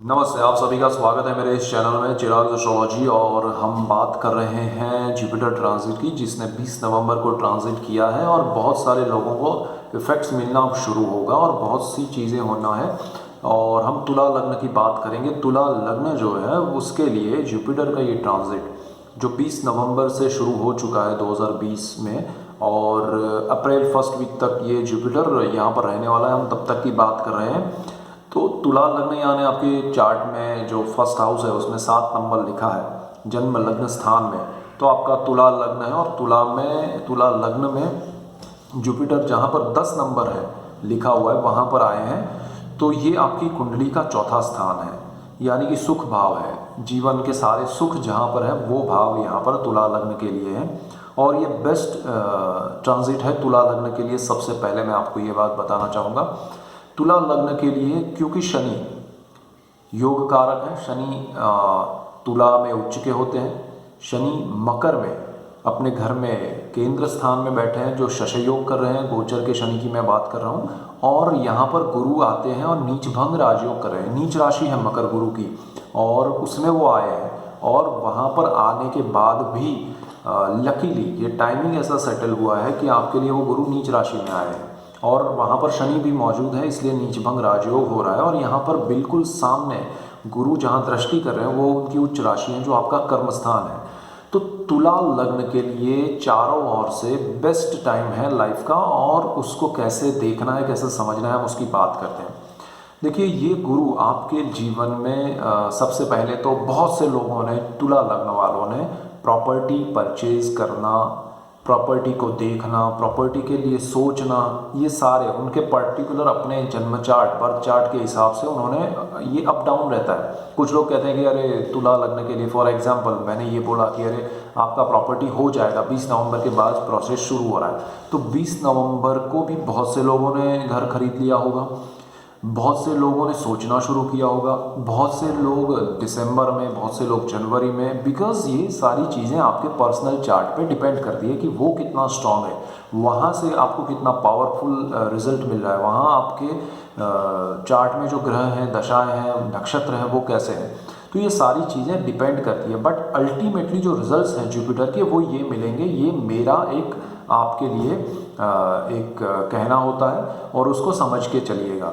नमस्ते, आप सभी का स्वागत है मेरे इस चैनल में चिराग एस्ट्रोलॉजी। और हम बात कर रहे हैं जुपिटर ट्रांजिट की, जिसने 20 नवंबर को ट्रांजिट किया है और बहुत सारे लोगों को इफेक्ट्स मिलना शुरू होगा और बहुत सी चीज़ें होना है। और हम तुला लग्न की बात करेंगे। तुला लग्न जो है उसके लिए जुपिटर का ये ट्रांजिट जो 20 नवंबर से शुरू हो चुका है 2020 में, और अप्रैल फर्स्ट वीक तक ये जुपिटर यहाँ पर रहने वाला है। हम तब तक की बात कर रहे हैं। तो तुला लग्न यानी आपके चार्ट में जो फर्स्ट हाउस है उसमें 7 नंबर लिखा है जन्म लग्न स्थान में, तो आपका तुला लग्न है। और तुला लग्न में जुपिटर जहाँ पर 10 नंबर है लिखा हुआ है वहाँ पर आए हैं। तो ये आपकी कुंडली का चौथा स्थान है, यानी कि सुख भाव है। जीवन के सारे सुख जहाँ पर है वो भाव यहाँ पर तुला लग्न के लिए है। और ये बेस्ट ट्रांजिट है तुला लग्न के लिए। सबसे पहले मैं आपको ये बात बताना चाहूँगा तुला लग्न के लिए, क्योंकि शनि योग कारक है। शनि तुला में उच्च के होते हैं। शनि मकर में अपने घर में केंद्र स्थान में बैठे हैं, जो शशयोग कर रहे हैं। गोचर के शनि की मैं बात कर रहा हूँ। और यहाँ पर गुरु आते हैं और नीच भंग राजयोग कर रहे हैं। नीच राशि है मकर गुरु की, और उसमें वो आए हैं। और वहाँ पर आने के बाद भी लकीली ये टाइमिंग ऐसा सेटल हुआ है कि आपके लिए वो गुरु नीच राशि में आए हैं और वहाँ पर शनि भी मौजूद है, इसलिए नीचभंग राजयोग हो रहा है। और यहाँ पर बिल्कुल सामने गुरु जहाँ दृष्टि कर रहे हैं वो उनकी उच्च राशि है, जो आपका कर्म स्थान है। तो तुला लग्न के लिए चारों ओर से बेस्ट टाइम है लाइफ का, और उसको कैसे देखना है, कैसे समझना है, हम उसकी बात करते हैं। देखिए, ये गुरु आपके जीवन में सबसे पहले तो बहुत से लोगों ने, तुला लग्न वालों ने, प्रॉपर्टी परचेज करना, प्रॉपर्टी को देखना, प्रॉपर्टी के लिए सोचना, ये सारे उनके पर्टिकुलर अपने जन्म चार्ट, बर्थ चार्ट के हिसाब से उन्होंने, ये अप डाउन रहता है। कुछ लोग कहते हैं कि अरे तुला लग्न के लिए, फॉर एग्जांपल मैंने ये बोला कि अरे आपका प्रॉपर्टी हो जाएगा 20 नवंबर के बाद, प्रोसेस शुरू हो रहा है। तो 20 नवंबर को भी बहुत से लोगों ने घर खरीद लिया होगा, बहुत से लोगों ने सोचना शुरू किया होगा, बहुत से लोग दिसंबर में, बहुत से लोग जनवरी में, बिकॉज ये सारी चीज़ें आपके पर्सनल चार्ट पे डिपेंड करती है कि वो कितना स्ट्रांग है, वहाँ से आपको कितना पावरफुल रिजल्ट मिल रहा है, वहाँ आपके चार्ट में जो ग्रह हैं, दशाएं हैं, नक्षत्र हैं, वो कैसे हैं। तो ये सारी चीज़ें डिपेंड करती है, बट अल्टीमेटली जो रिजल्ट्स हैं जुपिटर के वो ये मिलेंगे। ये मेरा एक आपके लिए एक कहना होता है, और उसको समझ के चलिएगा।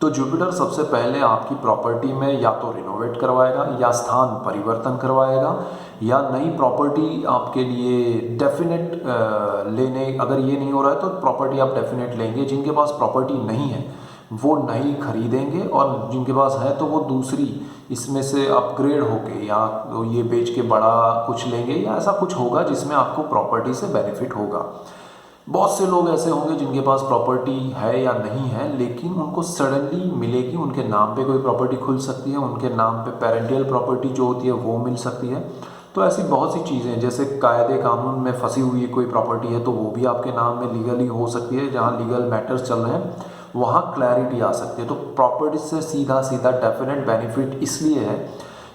तो जुपिटर सबसे पहले आपकी प्रॉपर्टी में या तो रिनोवेट करवाएगा, या स्थान परिवर्तन करवाएगा, या नई प्रॉपर्टी आपके लिए डेफिनेट लेने, अगर ये नहीं हो रहा है तो प्रॉपर्टी आप डेफिनेट लेंगे। जिनके पास प्रॉपर्टी नहीं है वो नई खरीदेंगे, और जिनके पास है तो वो दूसरी इसमें से अपग्रेड होके, या तो ये बेच के बड़ा कुछ लेंगे, या ऐसा कुछ होगा जिसमें आपको प्रॉपर्टी से बेनिफिट होगा। बहुत से लोग ऐसे होंगे जिनके पास प्रॉपर्टी है या नहीं है, लेकिन उनको सडनली मिलेगी, उनके नाम पे कोई प्रॉपर्टी खुल सकती है, उनके नाम पे पेरेंटियल प्रॉपर्टी जो होती है वो मिल सकती है। तो ऐसी बहुत सी चीज़ें, जैसे कायदे कानून में फंसी हुई कोई प्रॉपर्टी है तो वो भी आपके नाम में लीगली हो सकती है। जहाँ लीगल मैटर्स चल रहे हैं वहाँ क्लैरिटी आ सकती है। तो प्रॉपर्टी से सीधा सीधा डेफिनेट बेनिफिट इसलिए है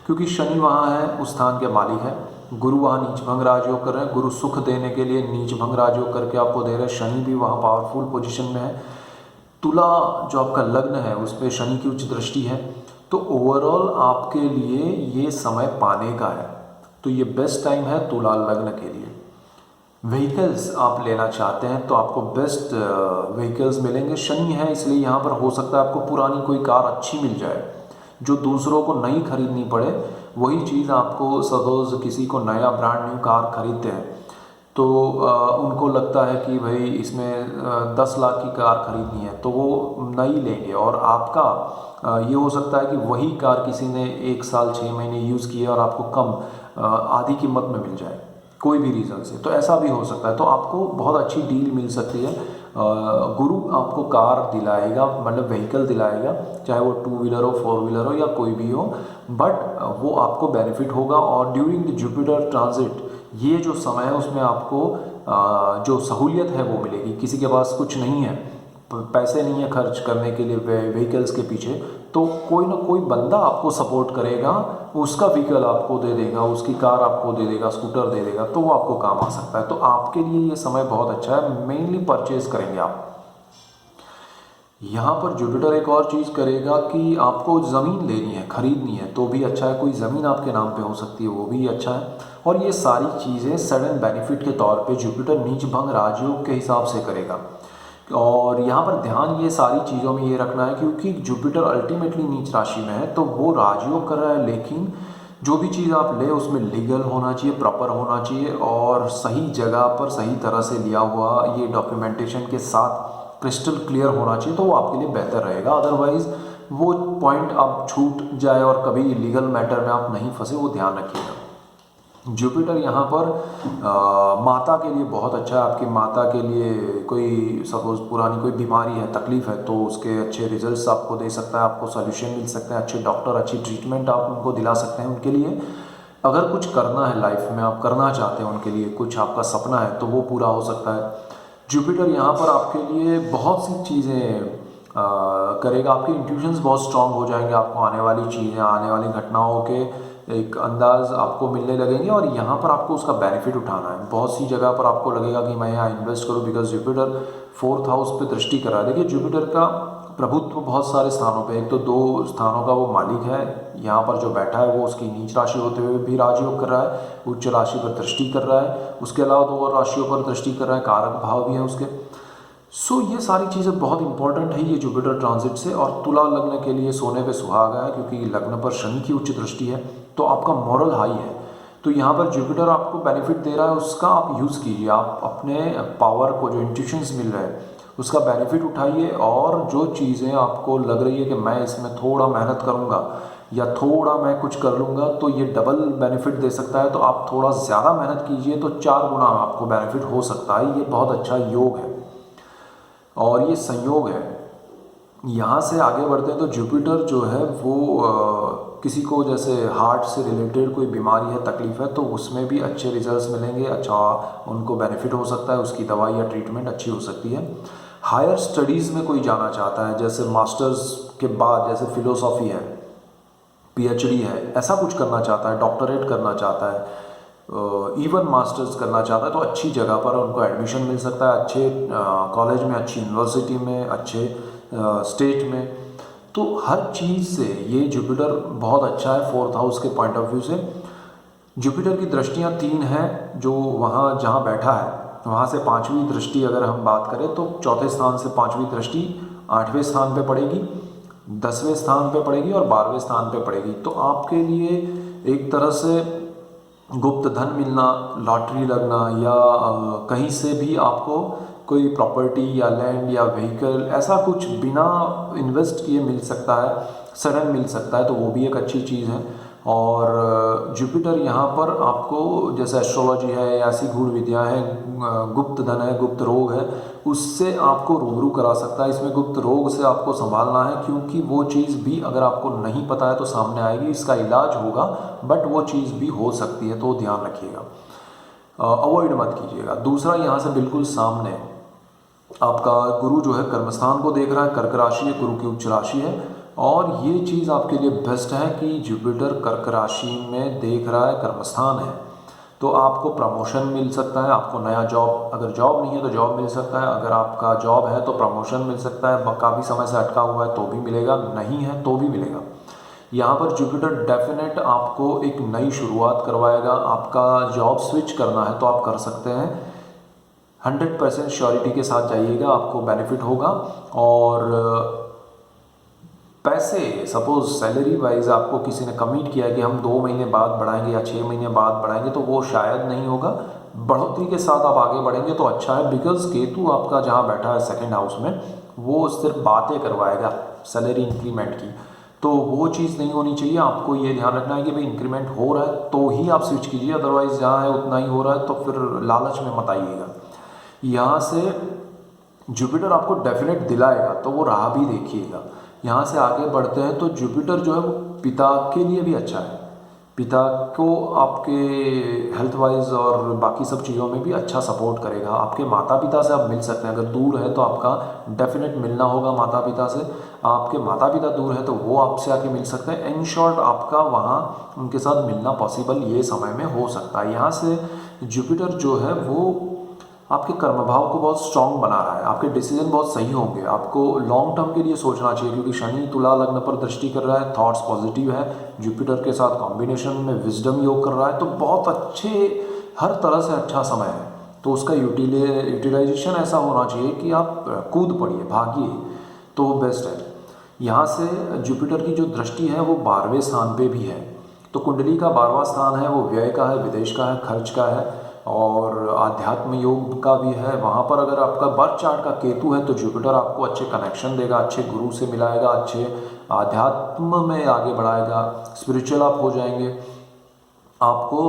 क्योंकि शनि वहाँ है, उस स्थान के मालिक है। गुरु वहाँ नीच भंग राजयोग कर रहे हैं, गुरु सुख देने के लिए नीच भंग राजयोग करके आपको दे रहे हैं। शनि भी वहाँ पावरफुल पोजीशन में है। तुला जो आपका लग्न है उस पर शनि की उच्च दृष्टि है। तो ओवरऑल आपके लिए ये समय पाने का है, तो ये बेस्ट टाइम है तुला लग्न के लिए। व्हीकल्स आप लेना चाहते हैं तो आपको बेस्ट व्हीकल्स मिलेंगे। शनि है इसलिए यहाँ पर हो सकता है आपको पुरानी कोई कार अच्छी मिल जाए जो दूसरों को नहीं खरीदनी पड़े। वही चीज़ आपको, सपोज किसी को नया ब्रांड न्यू कार खरीदते हैं तो उनको लगता है कि भाई इसमें 10 लाख की कार खरीदनी है तो वो नई लेंगे, और आपका ये हो सकता है कि वही कार किसी ने 1 साल 6 महीने यूज़ की है और आपको कम आधी कीमत में मिल जाए कोई भी रीज़न से। तो ऐसा भी हो सकता है, तो आपको बहुत अच्छी डील मिल सकती है। गुरु आपको कार दिलाएगा, मतलब व्हीकल दिलाएगा, चाहे वो 2 व्हीलर हो, 4 व्हीलर हो, या कोई भी हो, बट वो आपको बेनिफिट होगा। और ड्यूरिंग द जुपिटर ट्रांजिट ये जो समय है उसमें आपको जो सहूलियत है वो मिलेगी। किसी के पास कुछ नहीं है, पैसे नहीं है खर्च करने के लिए व्हीकल्स के पीछे, तो कोई ना कोई बंदा आपको सपोर्ट करेगा, उसका व्हीकल आपको दे देगा, उसकी कार आपको दे देगा, स्कूटर दे देगा, तो वो आपको काम आ सकता है। तो आपके लिए ये समय बहुत अच्छा है। मेनली परचेज करेंगे आप। यहाँ पर जुपिटर एक और चीज़ करेगा कि आपको ज़मीन लेनी है, खरीदनी है तो भी अच्छा है, कोई ज़मीन आपके नाम पे हो सकती है वो भी अच्छा है। और ये सारी चीज़ें सडन बेनिफिट के तौर पे जुपिटर नीच भंग राजयोग के हिसाब से करेगा। और यहाँ पर ध्यान ये सारी चीज़ों में ये रखना है क्योंकि जुपिटर अल्टीमेटली नीच राशि में है तो वो राजयोग कर रहा है, लेकिन जो भी चीज़ आप ले उसमें लीगल होना चाहिए, प्रॉपर होना चाहिए और सही जगह पर सही तरह से लिया हुआ, ये डॉक्यूमेंटेशन के साथ क्रिस्टल क्लियर होना चाहिए तो वो आपके लिए बेहतर रहेगा। अदरवाइज़ वो पॉइंट आप छूट जाए और कभी लीगल मैटर में आप नहीं फंसे, वो ध्यान रखिएगा। जुपिटर यहाँ पर माता के लिए बहुत अच्छा है। आपकी माता के लिए कोई सपोज पुरानी कोई बीमारी है, तकलीफ़ है तो उसके अच्छे रिजल्ट्स आपको दे सकता है, आपको सोल्यूशन मिल सकते हैं, अच्छे डॉक्टर, अच्छी ट्रीटमेंट आप उनको दिला सकते हैं। उनके लिए अगर कुछ करना है लाइफ में, आप करना चाहते हैं उनके लिए कुछ, आपका सपना है तो वो पूरा हो सकता है। जुपिटर यहाँ पर आपके लिए बहुत सी चीज़ें करेगा, आपके इंट्यूशंस बहुत स्ट्रांग हो जाएंगे, आपको आने वाली चीज़ें, आने वाली घटनाओं के एक अंदाज़ आपको मिलने लगेंगे और यहाँ पर आपको उसका बेनिफिट उठाना है। बहुत सी जगह पर आपको लगेगा कि मैं यहाँ इन्वेस्ट करूँ बिकॉज जुपिटर 4th हाउस पे दृष्टि कर रहा है। देखिए जुपिटर का प्रभुत्व बहुत सारे स्थानों पे, एक तो 2 स्थानों का वो मालिक है, यहाँ पर जो बैठा है वो उसकी नीच राशि होते हुए भी राजयोग कर रहा है, उच्च राशि पर दृष्टि कर रहा है, उसके अलावा 2 और राशियों पर दृष्टि कर रहा है, कारक भाव भी है उसके। सो ये सारी चीज़ें बहुत इंपॉर्टेंट है ये जुपिटर ट्रांजिट से। और तुला लग्न के लिए सोने पे सुहागा है क्योंकि लग्न पर शनि की उच्च दृष्टि है तो आपका मॉरल हाई है। तो यहाँ पर जुपिटर आपको बेनिफिट दे रहा है, उसका आप यूज़ कीजिए, आप अपने पावर को, जो इंट्यूशंस मिल रहे हैं उसका बेनिफिट उठाइए। और जो चीज़ें आपको लग रही है कि मैं इसमें थोड़ा मेहनत करूँगा या थोड़ा मैं कुछ कर लूँगा तो ये डबल बेनिफिट दे सकता है, तो आप थोड़ा ज़्यादा मेहनत कीजिए तो 4 गुना आपको बेनिफिट हो सकता है। ये बहुत अच्छा योग है और ये संयोग है। यहाँ से आगे बढ़ते हैं तो जुपिटर जो है वो किसी को जैसे हार्ट से रिलेटेड कोई बीमारी है, तकलीफ़ है तो उसमें भी अच्छे रिजल्ट्स मिलेंगे, अच्छा उनको बेनिफिट हो सकता है, उसकी दवाई या ट्रीटमेंट अच्छी हो सकती है। हायर स्टडीज़ में कोई जाना चाहता है, जैसे मास्टर्स के बाद जैसे फिलोसॉफी है, पीएचडी है, ऐसा कुछ करना चाहता है, डॉक्टरेट करना चाहता है, इवन मास्टर्स करना चाहता है तो अच्छी जगह पर उनको एडमिशन मिल सकता है, अच्छे कॉलेज में, अच्छी यूनिवर्सिटी में, अच्छे स्टेट में। तो हर चीज़ से ये जुपिटर बहुत अच्छा है 4th हाउस के पॉइंट ऑफ व्यू से। जुपिटर की दृष्टियाँ 3 हैं, जो वहाँ जहाँ बैठा है वहाँ से 5वीं दृष्टि अगर हम बात करें तो 4थे स्थान से 5वीं दृष्टि 8वें स्थान पे पड़ेगी, 10वें स्थान पे पड़ेगी और 12वें स्थान पे पड़ेगी। तो आपके लिए एक तरह से गुप्त धन मिलना, लॉटरी लगना या कहीं से भी आपको कोई प्रॉपर्टी या लैंड या व्हीकल ऐसा कुछ बिना इन्वेस्ट किए मिल सकता है, सडन मिल सकता है, तो वो भी एक अच्छी चीज़ है। और जुपिटर यहाँ पर आपको जैसे एस्ट्रोलॉजी है या ऐसी गूढ़ विद्या है, गुप्त धन है, गुप्त रोग है, उससे आपको रूबरू करा सकता है। इसमें गुप्त रोग से आपको संभालना है क्योंकि वो चीज़ भी अगर आपको नहीं पता है तो सामने आएगी, इसका इलाज होगा बट वो चीज़ भी हो सकती है, तो ध्यान रखिएगा, अवॉइड मत कीजिएगा। दूसरा, यहाँ से बिल्कुल सामने आपका गुरु जो है कर्मस्थान को देख रहा है, कर्क राशि है, गुरु की उच्च राशि है और ये चीज़ आपके लिए बेस्ट है कि जुपिटर कर्क राशि में देख रहा है, कर्मस्थान है, तो आपको प्रमोशन मिल सकता है, आपको नया जॉब, अगर जॉब नहीं है तो जॉब मिल सकता है, अगर आपका जॉब है तो प्रमोशन मिल सकता है, काफ़ी समय से अटका हुआ है तो भी मिलेगा, नहीं है तो भी मिलेगा। यहाँ पर जुपिटर डेफिनेट आपको एक नई शुरुआत करवाएगा। आपका जॉब स्विच करना है तो आप कर सकते हैं, 100% श्योरिटी के साथ जाइएगा, आपको बेनिफिट होगा। और पैसे सपोज सैलरी वाइज आपको किसी ने कमिट किया है कि हम 2 महीने बाद बढ़ाएंगे या 6 महीने बाद बढ़ाएंगे, तो वो शायद नहीं होगा। बढ़ोतरी के साथ आप आगे बढ़ेंगे तो अच्छा है, बिकॉज केतु आपका जहाँ बैठा है 2nd हाउस में, वो सिर्फ बातें करवाएगा सैलरी इंक्रीमेंट की, तो वो चीज़ नहीं होनी चाहिए। आपको ये ध्यान रखना है कि भाई इंक्रीमेंट हो रहा है तो ही आप स्विच कीजिए, अदरवाइज जहाँ है उतना ही हो रहा है तो फिर लालच में मत आइएगा। यहाँ से जुपिटर आपको डेफिनेट दिलाएगा तो वो राह भी देखिएगा। यहाँ से आगे बढ़ते हैं तो जुपिटर जो है वो पिता के लिए भी अच्छा है, पिता को आपके हेल्थ वाइज और बाकी सब चीज़ों में भी अच्छा सपोर्ट करेगा। आपके माता पिता से आप मिल सकते हैं, अगर दूर है तो आपका डेफिनेट मिलना होगा माता पिता से, आपके माता पिता दूर है तो वो आपसे आके मिल सकते हैं। इन शॉर्ट आपका वहाँ उनके साथ मिलना पॉसिबल ये समय में हो सकता है। यहाँ से जुपिटर जो है वो आपके कर्म भाव को बहुत स्ट्रांग बना रहा है, आपके डिसीजन बहुत सही होंगे, आपको लॉन्ग टर्म के लिए सोचना चाहिए क्योंकि शनि तुला लग्न पर दृष्टि कर रहा है, थॉट्स पॉजिटिव है, जुपिटर के साथ कॉम्बिनेशन में विजडम योग कर रहा है, तो बहुत अच्छे, हर तरह से अच्छा समय है। तो उसका यूटिलाइजेशन ऐसा होना चाहिए कि आप कूद पड़िए, भागिए, तो वो बेस्ट है। यहाँ से जुपिटर की जो दृष्टि है वो 12वें स्थान पे भी है, तो कुंडली का 12वां स्थान है, वो व्यय का है, विदेश का है, खर्च का है और आध्यात्म योग का भी है। वहाँ पर अगर आपका बर्थ चार्ट का केतु है तो जुपिटर आपको अच्छे कनेक्शन देगा, अच्छे गुरु से मिलाएगा, अच्छे आध्यात्म में आगे बढ़ाएगा, स्पिरिचुअल आप हो जाएंगे। आपको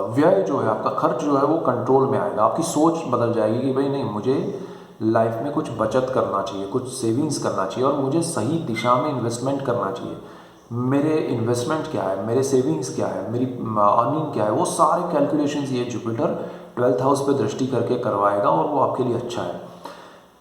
व्यय जो है, आपका खर्च जो है वो कंट्रोल में आएगा, आपकी सोच बदल जाएगी कि भाई नहीं, मुझे लाइफ में कुछ बचत करना चाहिए, कुछ सेविंग्स करना चाहिए और मुझे सही दिशा में इन्वेस्टमेंट करना चाहिए। मेरे इन्वेस्टमेंट क्या है, मेरे सेविंग्स क्या है, मेरी अर्निंग क्या है, वो सारे कैलकुलेशंस ये जुपिटर 12th हाउस पे दृष्टि करके करवाएगा और वो आपके लिए अच्छा है।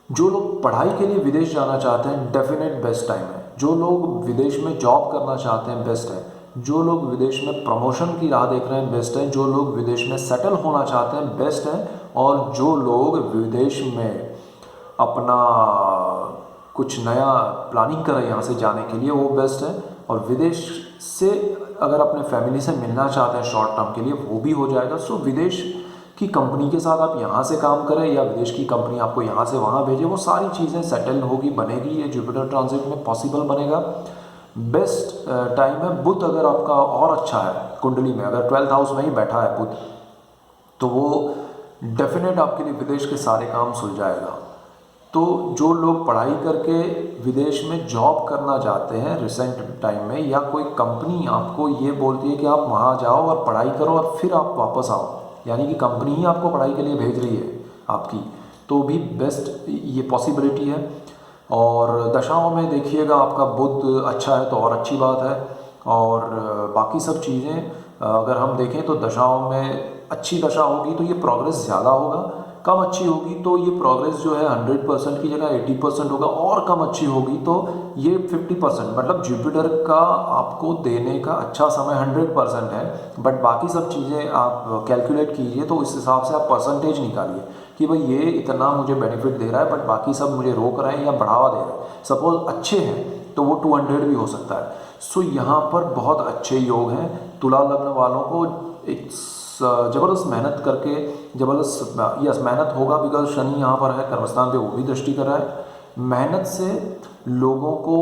जो लोग पढ़ाई के लिए विदेश जाना चाहते हैं, डेफिनेट बेस्ट टाइम है। जो लोग विदेश में जॉब करना चाहते हैं, बेस्ट है। जो लोग विदेश में प्रमोशन की राह देख रहे हैं, बेस्ट है। जो लोग विदेश में सेटल होना चाहते हैं, बेस्ट है। और जो लोग विदेश में अपना कुछ नया प्लानिंग कर रहे हैं यहाँ से जाने के लिए, वो बेस्ट है। और विदेश से अगर अपने फैमिली से मिलना चाहते हैं शॉर्ट टर्म के लिए, वो भी हो जाएगा। सो विदेश की कंपनी के साथ आप यहाँ से काम करें या विदेश की कंपनी आपको यहाँ से वहाँ भेजे, वो सारी चीज़ें सेटल होगी, बनेगी। ये जुपिटर ट्रांजिट में पॉसिबल बनेगा। बेस्ट टाइम है। बुध अगर आपका और अच्छा है कुंडली में, अगर 12th हाउस में ही बैठा है बुध, तो वो डेफिनेट आपके लिए विदेश के सारे काम सुलझाएगा। तो जो लोग पढ़ाई करके विदेश में जॉब करना चाहते हैं रिसेंट टाइम में, या कोई कंपनी आपको ये बोलती है कि आप वहाँ जाओ और पढ़ाई करो और फिर आप वापस आओ, यानी कि कंपनी ही आपको पढ़ाई के लिए भेज रही है आपकी, तो भी बेस्ट ये पॉसिबिलिटी है। और दशाओं में देखिएगा आपका बुध अच्छा है तो और अच्छी बात है। और बाकी सब चीज़ें अगर हम देखें तो दशाओं में अच्छी दशा होगी तो ये प्रोग्रेस ज़्यादा होगा, कम अच्छी होगी तो ये प्रोग्रेस जो है 100% की जगह 80% होगा, और कम अच्छी होगी तो ये 50%, मतलब जुपिटर का आपको देने का अच्छा समय 100% है। बट बाकी सब चीज़ें आप कैलकुलेट कीजिए तो इस हिसाब से आप परसेंटेज निकालिए कि भाई ये इतना मुझे बेनिफिट दे रहा है, बट बाकी सब मुझे रोक रहे हैं या बढ़ावा दे रहे हैं। सपोज अच्छे हैं तो वो 200 भी हो सकता है। सो यहाँ पर बहुत अच्छे योग हैं। तुला लग्न वालों को एक ज़बरदस्त मेहनत करके, ज़बरदस्त मेहनत होगा, बिकॉज शनि यहाँ पर है कर्मस्थान पे, वो भी दृष्टि कर रहा है। मेहनत से लोगों को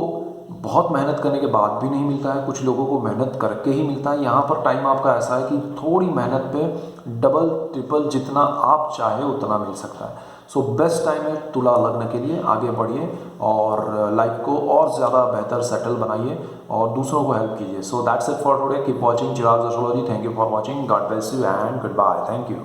बहुत मेहनत करने के बाद भी नहीं मिलता है, कुछ लोगों को मेहनत करके ही मिलता है। यहाँ पर टाइम आपका ऐसा है कि थोड़ी मेहनत पे डबल ट्रिपल जितना आप चाहे उतना मिल सकता है। सो बेस्ट टाइम है तुला लग्न के लिए। आगे बढ़िए और लाइफ को और ज़्यादा बेहतर सेटल बनाइए और दूसरों को हेल्प कीजिए। So that's it for today. Keep watching Chirag astrology. Thank you for watching. God bless you and goodbye. Thank you.